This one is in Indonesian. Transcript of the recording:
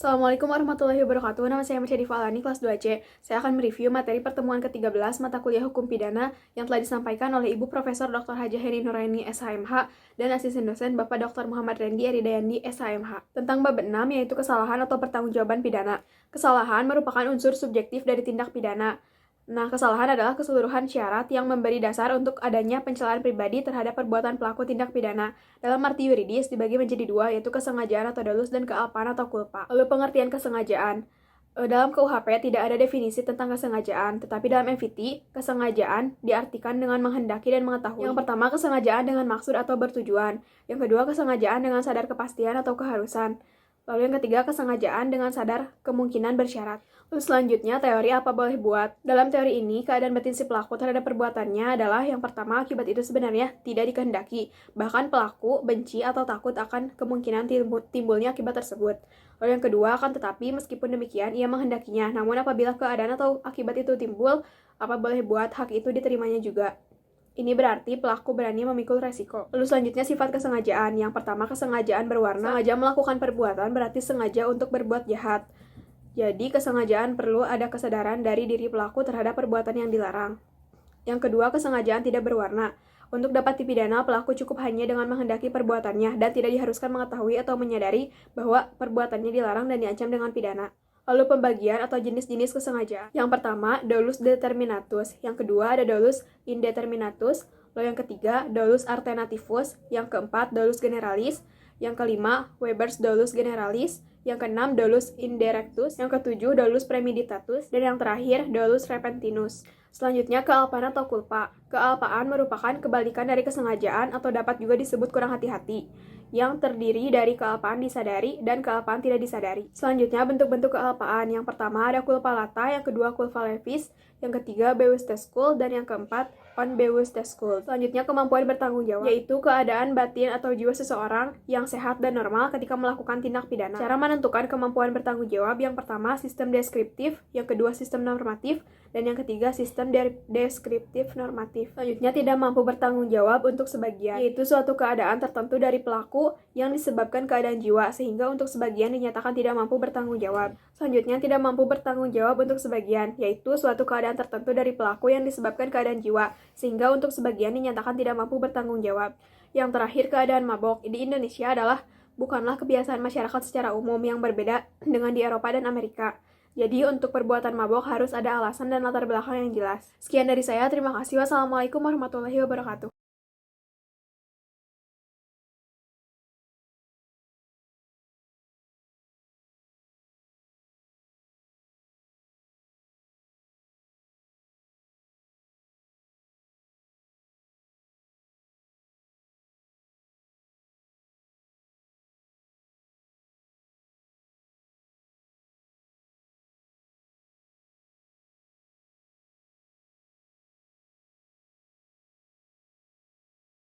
Assalamualaikum warahmatullahi wabarakatuh. Nama saya Mercy Falani, kelas 2C. Saya akan mereview materi pertemuan ke-13 mata kuliah Hukum Pidana yang telah disampaikan oleh Ibu Profesor Dr. Hajah Heni Nuraini, SHMH, dan asisten dosen Bapak Dr. Muhammad Rendi Aridayandi, SHMH. Tentang bab 6, yaitu kesalahan atau pertanggungjawaban pidana. Kesalahan merupakan unsur subjektif dari tindak pidana. Nah, kesalahan adalah keseluruhan syarat yang memberi dasar untuk adanya pencelaan pribadi terhadap perbuatan pelaku tindak pidana. Dalam arti yuridis dibagi menjadi dua, yaitu kesengajaan atau dolus dan kealpaan atau culpa. Lalu pengertian kesengajaan. Dalam KUHP tidak ada definisi tentang kesengajaan, tetapi dalam MVT, kesengajaan diartikan dengan menghendaki dan mengetahui. Yang pertama, kesengajaan dengan maksud atau bertujuan. Yang kedua, kesengajaan dengan sadar kepastian atau keharusan. Lalu yang ketiga, kesengajaan dengan sadar kemungkinan bersyarat. Lalu selanjutnya, teori apa boleh buat. Dalam teori ini, keadaan batin si pelaku terhadap perbuatannya adalah yang pertama, akibat itu sebenarnya tidak dikehendaki. Bahkan pelaku benci atau takut akan kemungkinan timbulnya akibat tersebut. Lalu yang kedua, akan tetapi meskipun demikian, ia menghendakinya. Namun apabila keadaan atau akibat itu timbul, apa boleh buat hak itu diterimanya juga. Ini berarti pelaku berani memikul resiko. Lalu selanjutnya sifat kesengajaan. Yang pertama, kesengajaan berwarna. Sengaja melakukan perbuatan berarti sengaja untuk berbuat jahat. Jadi kesengajaan perlu ada kesadaran dari diri pelaku terhadap perbuatan yang dilarang. Yang kedua, kesengajaan tidak berwarna. Untuk dapat dipidana, pelaku cukup hanya dengan menghendaki perbuatannya dan tidak diharuskan mengetahui atau menyadari bahwa perbuatannya dilarang dan diancam dengan pidana. Lalu pembagian atau jenis-jenis kesengajaan. Yang pertama, dolus determinatus. Yang kedua, ada dolus indeterminatus. Lalu yang ketiga, dolus alternativus. Yang keempat, dolus generalis. Yang kelima, Weber's dolus generalis. Yang keenam, dolus indirectus. Yang ketujuh, dolus premeditatus. Dan yang terakhir, dolus repentinus. Selanjutnya, kealpaan atau culpa. Kealpaan merupakan kebalikan dari kesengajaan atau dapat juga disebut kurang hati-hati, yang terdiri dari kealpaan disadari dan kealpaan tidak disadari. Selanjutnya, bentuk-bentuk kealpaan. Yang pertama ada culpa lata, yang kedua culpa levis, yang ketiga bewis teskul, dan yang keempat on bewis teskul. Selanjutnya, kemampuan bertanggung jawab, yaitu keadaan batin atau jiwa seseorang yang sehat dan normal ketika melakukan tindak pidana. Cara menentukan kemampuan bertanggung jawab, yang pertama sistem deskriptif, yang kedua sistem normatif, dan yang ketiga sistem deskriptif normatif. Selanjutnya, tidak mampu bertanggung jawab untuk sebagian, yaitu suatu keadaan tertentu dari pelaku yang disebabkan keadaan jiwa, sehingga untuk sebagian dinyatakan tidak mampu bertanggung jawab. Selanjutnya, tidak mampu bertanggung jawab untuk sebagian, yaitu suatu keadaan tertentu dari pelaku yang disebabkan keadaan jiwa, sehingga untuk sebagian dinyatakan tidak mampu bertanggung jawab. Yang terakhir, keadaan mabok. Di Indonesia adalah bukanlah kebiasaan masyarakat secara umum yang berbeda dengan di Eropa dan Amerika. Jadi untuk perbuatan mabok harus ada alasan dan latar belakang yang jelas. Sekian dari saya, terima kasih. Wassalamualaikum warahmatullahi wabarakatuh.